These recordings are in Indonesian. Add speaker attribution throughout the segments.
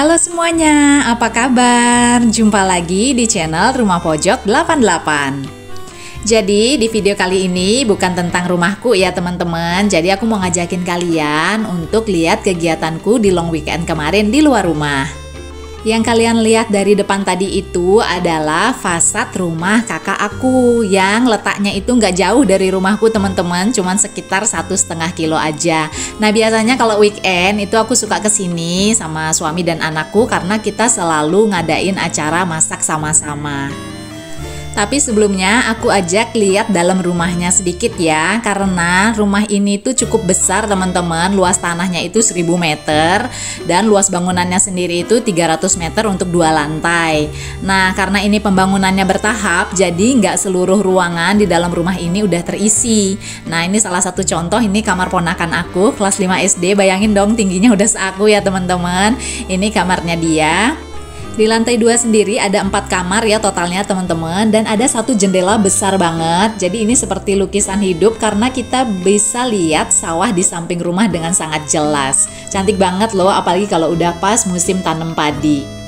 Speaker 1: Halo semuanya, apa kabar? Jumpa lagi di channel Rumah Pojok 88. Jadi di video kali ini bukan tentang rumahku ya teman-teman. Jadi aku mau ngajakin kalian untuk lihat kegiatanku di long weekend kemarin di luar rumah. Yang kalian lihat dari depan tadi itu adalah fasad rumah kakak aku yang letaknya itu nggak jauh dari rumahku teman-teman, cuman sekitar 1,5 kilo aja. Nah biasanya kalau weekend itu aku suka kesini sama suami dan anakku karena kita selalu ngadain acara masak sama-sama. Tapi sebelumnya aku ajak lihat dalam rumahnya sedikit ya, karena rumah ini tuh cukup besar teman-teman. Luas tanahnya itu 1000 meter dan luas bangunannya sendiri itu 300 meter untuk 2 lantai. Nah karena ini pembangunannya bertahap, jadi nggak seluruh ruangan di dalam rumah ini udah terisi. Nah ini salah satu contoh, ini kamar ponakan aku kelas 5 SD. Bayangin dong tingginya udah seaku ya teman-teman. Ini kamarnya dia. Di lantai 2 sendiri ada 4 kamar ya totalnya teman-teman, dan ada satu jendela besar banget. Jadi ini seperti lukisan hidup karena kita bisa lihat sawah di samping rumah dengan sangat jelas. Cantik banget loh, apalagi kalau udah pas musim tanam padi.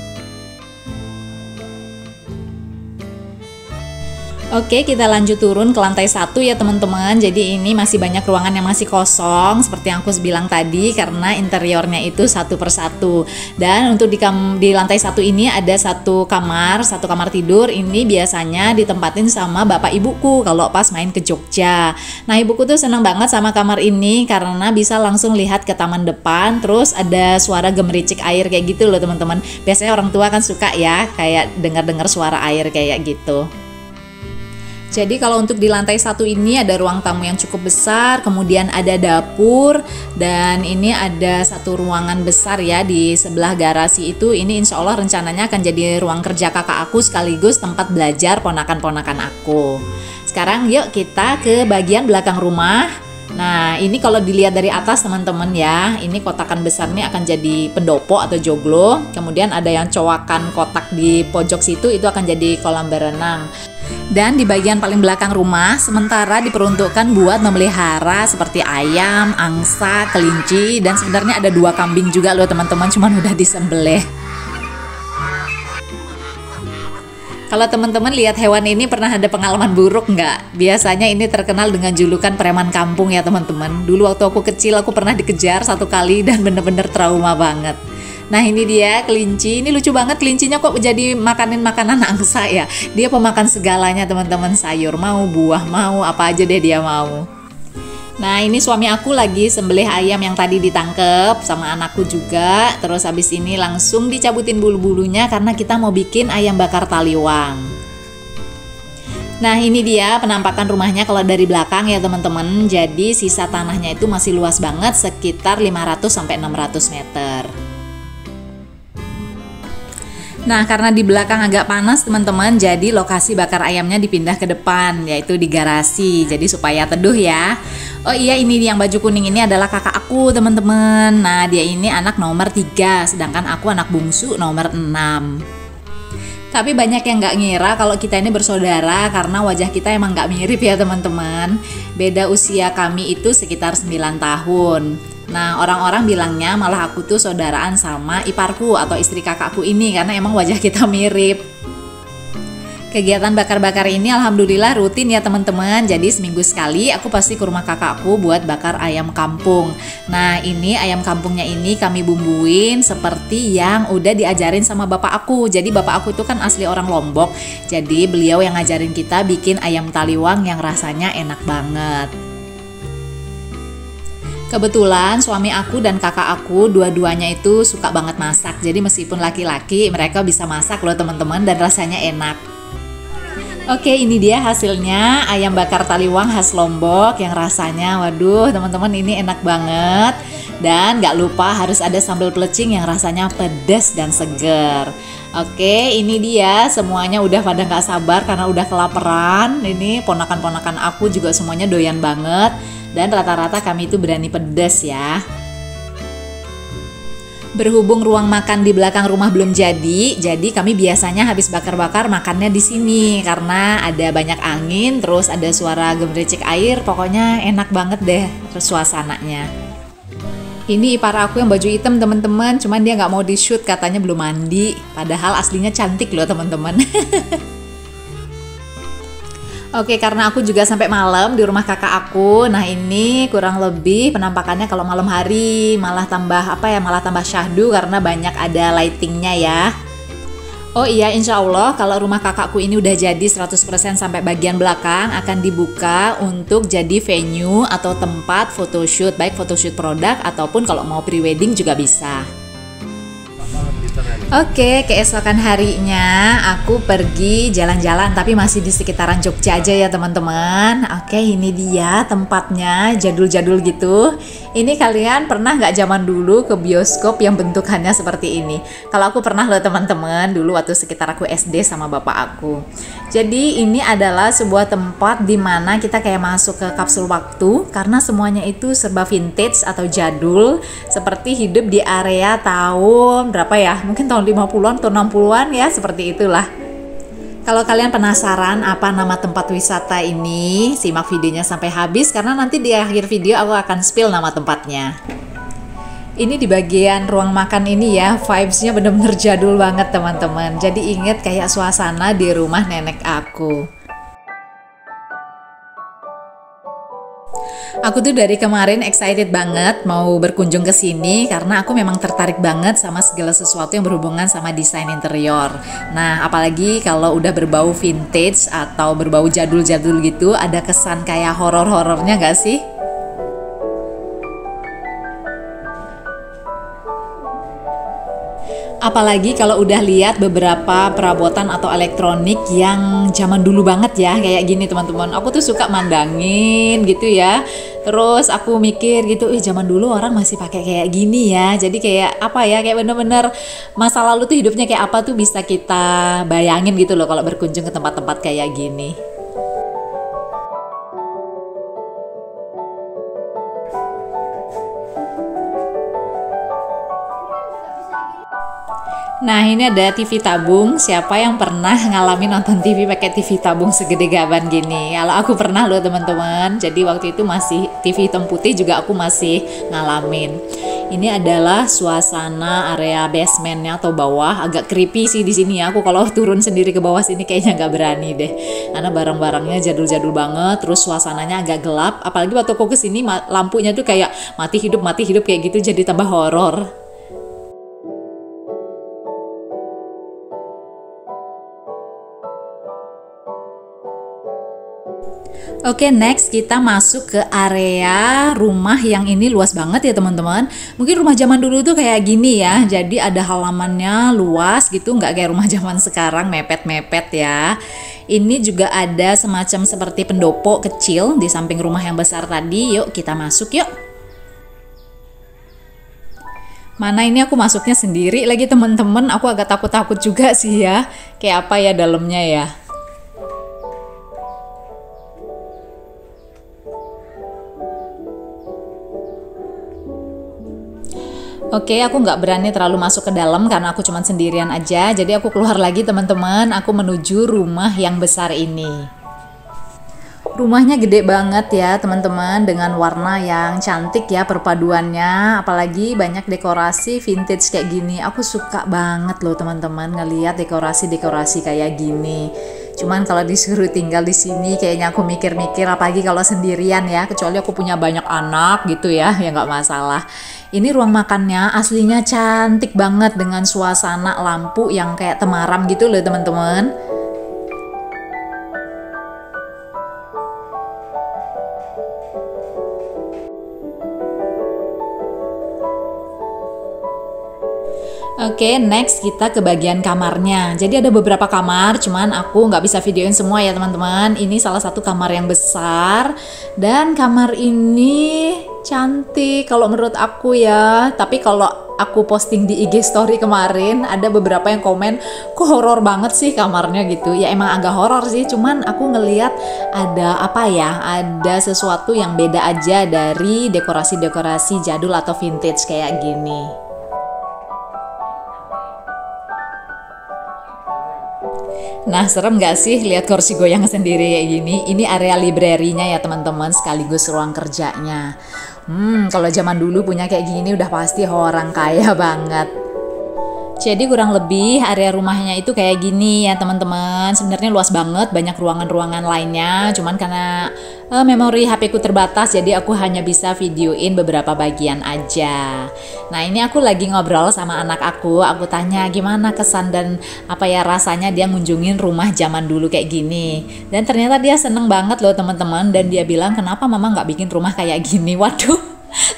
Speaker 1: Oke, kita lanjut turun ke lantai 1 ya teman-teman. Jadi ini masih banyak ruangan yang masih kosong seperti yang aku bilang tadi, karena interiornya itu satu persatu. Dan untuk di lantai 1 ini ada satu kamar tidur. Ini biasanya ditempatin sama bapak ibuku kalau pas main ke Jogja. Nah ibuku tuh senang banget sama kamar ini karena bisa langsung lihat ke taman depan. Terus ada suara gemericik air kayak gitu loh teman-teman. Biasanya orang tua kan suka ya kayak dengar-dengar suara air kayak gitu. Jadi kalau untuk di lantai 1 ini ada ruang tamu yang cukup besar, kemudian ada dapur, dan ini ada satu ruangan besar ya di sebelah garasi itu. Ini insya Allah rencananya akan jadi ruang kerja kakak aku sekaligus tempat belajar ponakan-ponakan aku. Sekarang yuk kita ke bagian belakang rumah. Nah ini kalau dilihat dari atas teman-teman ya, ini kotakan besar ini akan jadi pendopo atau joglo. Kemudian ada yang cowakan kotak di pojok situ, itu akan jadi kolam berenang. Dan di bagian paling belakang rumah sementara diperuntukkan buat memelihara seperti ayam, angsa, kelinci, dan sebenarnya ada 2 kambing juga loh teman-teman, cuman udah disembelih. Kalau teman-teman lihat hewan ini pernah ada pengalaman buruk nggak? Biasanya ini terkenal dengan julukan preman kampung ya teman-teman. Dulu waktu aku kecil aku pernah dikejar 1 kali dan bener-bener trauma banget. Nah ini dia kelinci, ini lucu banget kelincinya kok jadi makanin makanan angsa ya. Dia pemakan segalanya teman-teman, sayur mau, buah mau, apa aja deh dia mau. Nah ini suami aku lagi sembelih ayam yang tadi ditangkep sama anakku juga. Terus habis ini langsung dicabutin bulu-bulunya karena kita mau bikin ayam bakar taliwang. Nah ini dia penampakan rumahnya kalau dari belakang ya teman-teman. Jadi sisa tanahnya itu masih luas banget, sekitar 500-600 meter. Nah karena di belakang agak panas teman-teman, jadi lokasi bakar ayamnya dipindah ke depan, yaitu di garasi, jadi supaya teduh ya. Oh iya, ini yang baju kuning ini adalah kakak aku teman-teman. Nah dia ini anak nomor 3, sedangkan aku anak bungsu nomor 6. Tapi banyak yang nggak ngira kalau kita ini bersaudara karena wajah kita emang nggak mirip ya teman-teman. Beda usia kami itu sekitar 9 tahun. Nah orang-orang bilangnya malah aku tuh saudaraan sama iparku atau istri kakakku ini karena emang wajah kita mirip. Kegiatan bakar-bakar ini alhamdulillah rutin ya teman-teman. Jadi seminggu sekali aku pasti ke rumah kakakku buat bakar ayam kampung. Nah ini ayam kampungnya ini kami bumbuin seperti yang udah diajarin sama bapak aku. Jadi bapak aku itu kan asli orang Lombok. Jadi beliau yang ngajarin kita bikin ayam taliwang yang rasanya enak banget. Kebetulan suami aku dan kakak aku dua-duanya itu suka banget masak. Jadi meskipun laki-laki mereka bisa masak loh teman-teman, dan rasanya enak. Oke ini dia hasilnya ayam bakar taliwang khas Lombok yang rasanya waduh teman-teman ini enak banget. Dan gak lupa harus ada sambal pelecing yang rasanya pedas dan seger. Oke ini dia semuanya udah pada gak sabar karena udah kelaparan. Ini ponakan-ponakan aku juga semuanya doyan banget. Dan rata-rata kami itu berani pedas ya. Berhubung ruang makan di belakang rumah belum jadi kami biasanya habis bakar-bakar makannya di sini karena ada banyak angin, terus ada suara gemericik air, pokoknya enak banget deh suasananya. Ini ipar aku yang baju hitam teman-teman, cuman dia nggak mau di shoot katanya belum mandi. Padahal aslinya cantik loh teman-teman. Oke, karena aku juga sampai malam di rumah kakak aku. Nah, ini kurang lebih penampakannya kalau malam hari malah tambah malah tambah syahdu karena banyak ada lightingnya ya. Oh iya, insya Allah kalau rumah kakakku ini udah jadi 100% sampai bagian belakang akan dibuka untuk jadi venue atau tempat photoshoot, baik photoshoot produk ataupun kalau mau pre-wedding juga bisa. Oke, keesokan harinya aku pergi jalan-jalan tapi masih di sekitaran Jogja aja ya teman-teman. Oke, ini dia tempatnya, jadul-jadul gitu. Ini kalian pernah nggak zaman dulu ke bioskop yang bentukannya seperti ini? Kalau aku pernah loh teman-teman, dulu waktu sekitar aku SD sama bapak aku. Jadi ini adalah sebuah tempat di mana kita kayak masuk ke kapsul waktu karena semuanya itu serba vintage atau jadul, seperti hidup di area tahun berapa ya? Mungkin tahun 50-an atau 60-an ya, seperti itulah. Kalau kalian penasaran apa nama tempat wisata ini, simak videonya sampai habis karena nanti di akhir video aku akan spill nama tempatnya. Ini di bagian ruang makan ini ya, vibes-nya bener-bener jadul banget teman-teman. Jadi inget kayak suasana di rumah nenek aku. Aku tuh dari kemarin excited banget mau berkunjung ke sini karena aku memang tertarik banget sama segala sesuatu yang berhubungan sama desain interior. Nah, apalagi kalau udah berbau vintage atau berbau jadul-jadul gitu, ada kesan kayak horor-horornya gak sih? Apalagi kalau udah lihat beberapa perabotan atau elektronik yang zaman dulu banget ya, kayak gini teman-teman. Aku tuh suka mandangin gitu ya. Terus aku mikir gitu, zaman dulu orang masih pakai kayak gini ya. Jadi kayak kayak bener-bener masa lalu tuh hidupnya kayak apa tuh bisa kita bayangin gitu loh kalau berkunjung ke tempat-tempat kayak gini. Nah, ini ada TV tabung. Siapa yang pernah ngalamin nonton TV pakai TV tabung segede gaban gini? Kalau aku pernah loh teman-teman. Jadi waktu itu masih TV hitam putih juga aku masih ngalamin. Ini adalah suasana area basementnya atau bawah. Agak creepy sih di sini ya. Aku kalau turun sendiri ke bawah sini kayaknya nggak berani deh. Karena barang-barangnya jadul-jadul banget. Terus suasananya agak gelap. Apalagi waktu aku kesini lampunya tuh kayak mati hidup kayak gitu. Jadi tambah horor. Oke, next kita masuk ke area rumah yang ini luas banget ya teman-teman. Mungkin rumah zaman dulu tuh kayak gini ya. Jadi ada halamannya luas gitu, nggak kayak rumah zaman sekarang mepet-mepet ya. Ini juga ada semacam seperti pendopo kecil di samping rumah yang besar tadi. Yuk kita masuk yuk. Mana ini aku masuknya sendiri lagi teman-teman. Aku agak takut-takut juga sih ya. Kayak apa ya dalamnya ya. Oke, aku nggak berani terlalu masuk ke dalam karena aku cuma sendirian aja. Jadi aku keluar lagi teman-teman, aku menuju rumah yang besar ini. Rumahnya gede banget ya teman-teman, dengan warna yang cantik ya perpaduannya. Apalagi banyak dekorasi vintage kayak gini. Aku suka banget loh teman-teman ngelihat dekorasi-dekorasi kayak gini. Cuman kalau disuruh tinggal di sini kayaknya aku mikir-mikir, apalagi kalau sendirian ya, kecuali aku punya banyak anak gitu ya nggak masalah. Ini ruang makannya aslinya cantik banget dengan suasana lampu yang kayak temaram gitu loh teman-teman. Oke, next kita ke bagian kamarnya. Jadi ada beberapa kamar, cuman aku nggak bisa videoin semua ya teman-teman. Ini salah satu kamar yang besar dan kamar ini cantik kalau menurut aku ya. Tapi kalau aku posting di IG story kemarin, ada beberapa yang komen, kok horor banget sih kamarnya gitu. Ya emang agak horor sih, cuman aku ngeliat ada ada sesuatu yang beda aja dari dekorasi-dekorasi jadul atau vintage kayak gini. Nah, serem gak sih lihat kursi goyang sendiri kayak gini? Ini area library-nya ya teman-teman, sekaligus ruang kerjanya. Kalau zaman dulu punya kayak gini udah pasti orang kaya banget. Jadi kurang lebih area rumahnya itu kayak gini ya teman-teman. Sebenarnya luas banget, banyak ruangan-ruangan lainnya. Cuman karena memori HP ku terbatas, jadi aku hanya bisa videoin beberapa bagian aja. Nah ini aku lagi ngobrol sama anak aku. Aku tanya gimana kesan dan apa ya rasanya dia ngunjungin rumah zaman dulu kayak gini. Dan ternyata dia seneng banget loh teman-teman. Dan dia bilang kenapa mama nggak bikin rumah kayak gini. Waduh,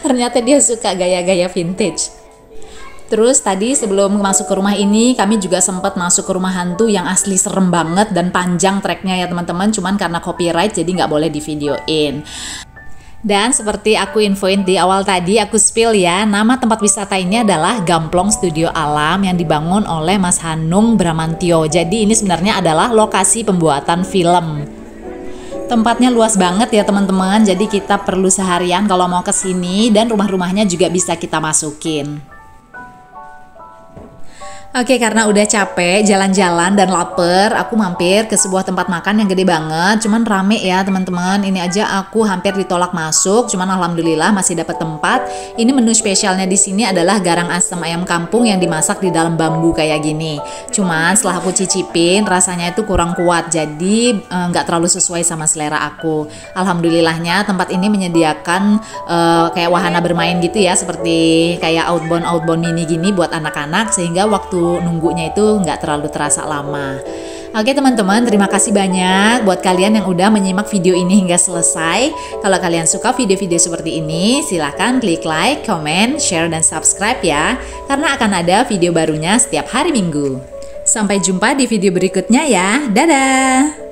Speaker 1: ternyata dia suka gaya-gaya vintage. Terus tadi sebelum masuk ke rumah ini kami juga sempat masuk ke rumah hantu yang asli serem banget dan panjang treknya ya teman-teman, cuman karena copyright jadi nggak boleh divideoin. Dan seperti aku infoin di awal tadi, aku spill ya, nama tempat wisata ini adalah Gamplong Studio Alam yang dibangun oleh Mas Hanung Bramantyo. Jadi ini sebenarnya adalah lokasi pembuatan film. Tempatnya luas banget ya teman-teman, jadi kita perlu seharian kalau mau ke sini dan rumah-rumahnya juga bisa kita masukin. Oke, karena udah capek jalan-jalan dan lapar, aku mampir ke sebuah tempat makan yang gede banget. Cuman rame ya teman-teman. Ini aja aku hampir ditolak masuk. Cuman alhamdulillah masih dapat tempat. Ini menu spesialnya di sini adalah garang asam ayam kampung yang dimasak di dalam bambu kayak gini. Cuman setelah aku cicipin, rasanya itu kurang kuat. Jadi nggak terlalu sesuai sama selera aku. Alhamdulillahnya tempat ini menyediakan kayak wahana bermain gitu ya, seperti kayak outbound mini gini buat anak-anak, sehingga waktu nunggunya itu nggak terlalu terasa lama. Oke teman-teman, terima kasih banyak buat kalian yang udah menyimak video ini hingga selesai. Kalau kalian suka video-video seperti ini, silahkan klik like, comment, share, dan subscribe ya, karena akan ada video barunya setiap hari Minggu. Sampai jumpa di video berikutnya ya, dadah!